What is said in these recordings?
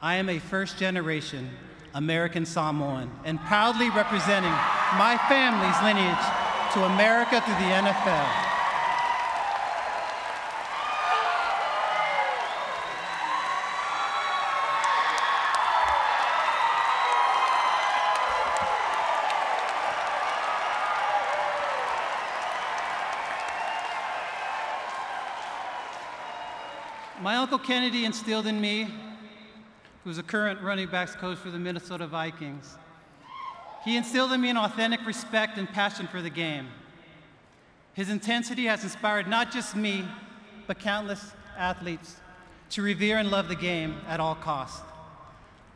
I am a first-generation American Samoan and proudly representing my family's lineage to America through the NFL. My Uncle Kennedy instilled in me, who's a current running backs coach for the Minnesota Vikings. He instilled in me an authentic respect and passion for the game. His intensity has inspired not just me, but countless athletes to revere and love the game at all costs.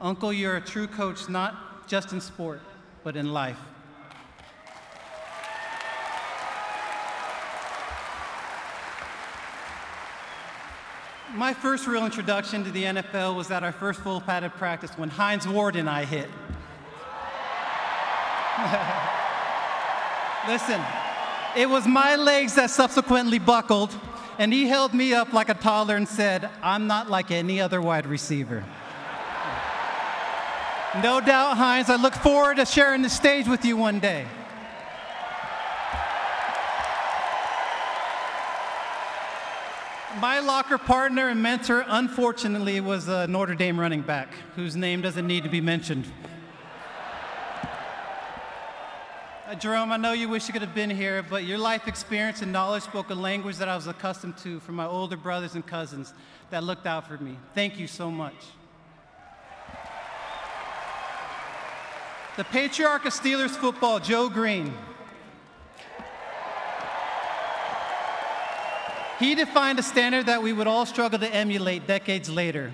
Uncle, you're a true coach, not just in sport, but in life. My first real introduction to the NFL was at our first full padded practice when Hines Ward and I hit. Listen, it was my legs that subsequently buckled, and he held me up like a toddler and said, "I'm not like any other wide receiver." No doubt, Hines, I look forward to sharing the stage with you one day. My locker partner and mentor, unfortunately, was a Notre Dame running back, whose name doesn't need to be mentioned. Jerome, I know you wish you could have been here, but your life experience and knowledge spoke a language that I was accustomed to from my older brothers and cousins that looked out for me. Thank you so much. The patriarch of Steelers football, Joe Green. He defined a standard that we would all struggle to emulate decades later.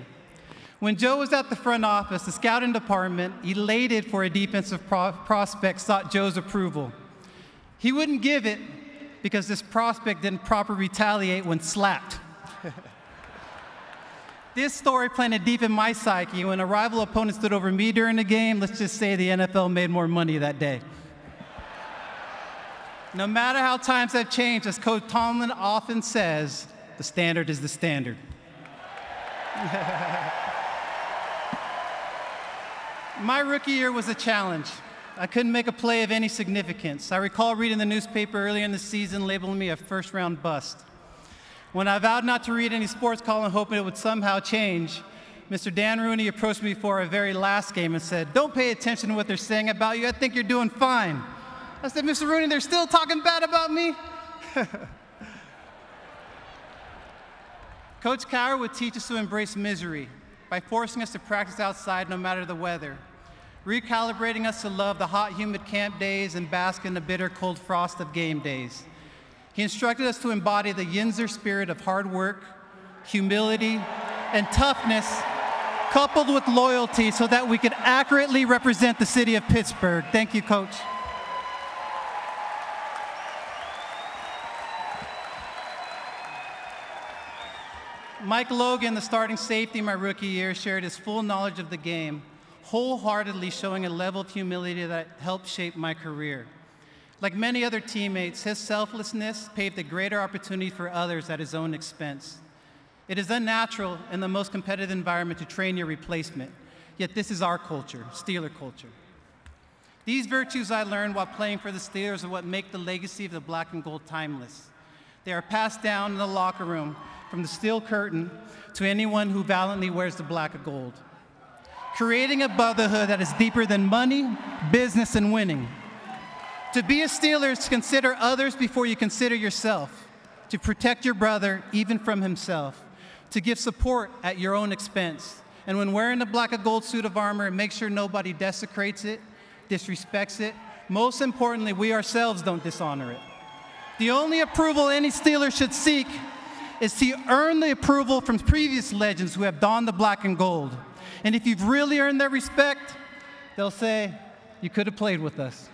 When Joe was at the front office, the scouting department, elated for a defensive prospect, sought Joe's approval. He wouldn't give it because this prospect didn't properly retaliate when slapped. This story planted deep in my psyche. When a rival opponent stood over me during the game, let's just say the NFL made more money that day. No matter how times have changed, as Coach Tomlin often says, the standard is the standard. My rookie year was a challenge. I couldn't make a play of any significance. I recall reading the newspaper earlier in the season labeling me a first-round bust. When I vowed not to read any sports column hoping it would somehow change, Mr. Dan Rooney approached me for our very last game and said, "Don't pay attention to what they're saying about you. I think you're doing fine." I said, "Mr. Rooney, they're still talking bad about me?" Coach Cowher would teach us to embrace misery by forcing us to practice outside no matter the weather, recalibrating us to love the hot, humid camp days and bask in the bitter, cold frost of game days. He instructed us to embody the Yinzer spirit of hard work, humility, and toughness, coupled with loyalty so that we could accurately represent the city of Pittsburgh. Thank you, Coach. Mike Logan, the starting safety my rookie year, shared his full knowledge of the game, wholeheartedly showing a level of humility that helped shape my career. Like many other teammates, his selflessness paved a greater opportunity for others at his own expense. It is unnatural in the most competitive environment to train your replacement, yet this is our culture, Steeler culture. These virtues I learned while playing for the Steelers are what make the legacy of the black and gold timeless. They are passed down in the locker room from the steel curtain to anyone who valiantly wears the black and gold, creating a brotherhood that is deeper than money, business, and winning. To be a Steeler is to consider others before you consider yourself, to protect your brother even from himself, to give support at your own expense, and when wearing the black and gold suit of armor, make sure nobody desecrates it, disrespects it. Most importantly, we ourselves don't dishonor it. The only approval any Steeler should seek is to earn the approval from previous legends who have donned the black and gold. And if you've really earned their respect, they'll say, "You could have played with us."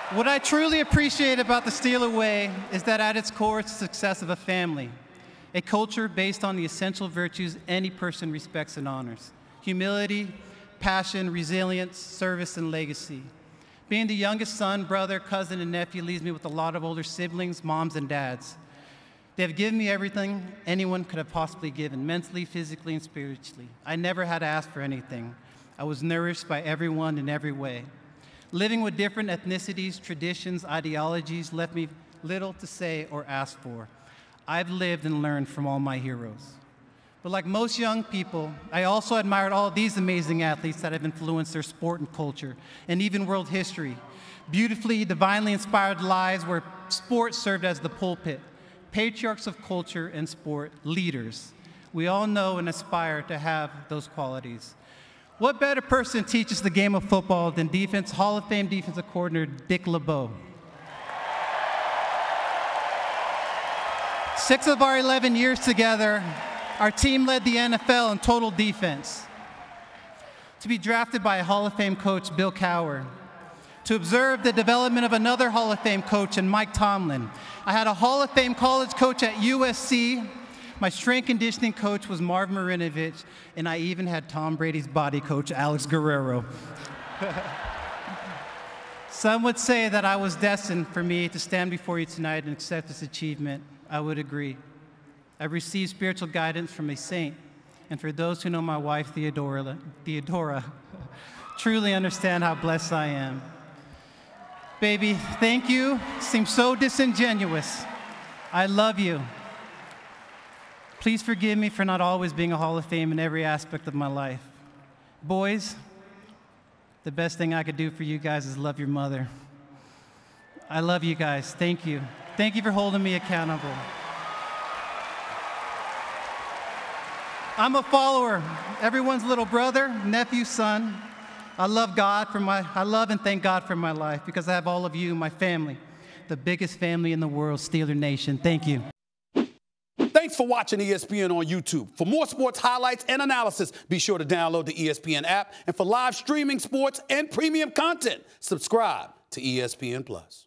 What I truly appreciate about the Steeler way is that at its core, it's the success of a family, a culture based on the essential virtues any person respects and honors: humility, passion, resilience, service, and legacy. Being the youngest son, brother, cousin, and nephew leaves me with a lot of older siblings, moms, and dads. They have given me everything anyone could have possibly given, mentally, physically, and spiritually. I never had to ask for anything. I was nourished by everyone in every way. Living with different ethnicities, traditions, ideologies left me little to say or ask for. I've lived and learned from all my heroes. But like most young people, I also admired all these amazing athletes that have influenced their sport and culture, and even world history. Beautifully, divinely inspired lives where sport served as the pulpit. Patriarchs of culture and sport, leaders. We all know and aspire to have those qualities. What better person teaches the game of football than Hall of Fame defensive coordinator Dick LeBeau? 6 of our 11 years together, our team led the NFL in total defense. To be drafted by a Hall of Fame coach, Bill Cowher. To observe the development of another Hall of Fame coach in Mike Tomlin. I had a Hall of Fame college coach at USC. My strength conditioning coach was Marv Marinovich, and I even had Tom Brady's body coach, Alex Guerrero. Some would say that I was destined for me to stand before you tonight and accept this achievement. I would agree. I've received spiritual guidance from a saint, and for those who know my wife, Theodora, truly understand how blessed I am. Baby, thank you. Seems so disingenuous. I love you. Please forgive me for not always being a Hall of Fame in every aspect of my life. Boys, the best thing I could do for you guys is love your mother. I love you guys. Thank you. Thank you for holding me accountable. I'm a follower, everyone's little brother, nephew, son. I love and thank God for my life because I have all of you, my family, the biggest family in the world, Steeler Nation. Thank you. Thanks for watching ESPN on YouTube. For more sports highlights and analysis, be sure to download the ESPN app. And for live streaming sports and premium content, subscribe to ESPN+.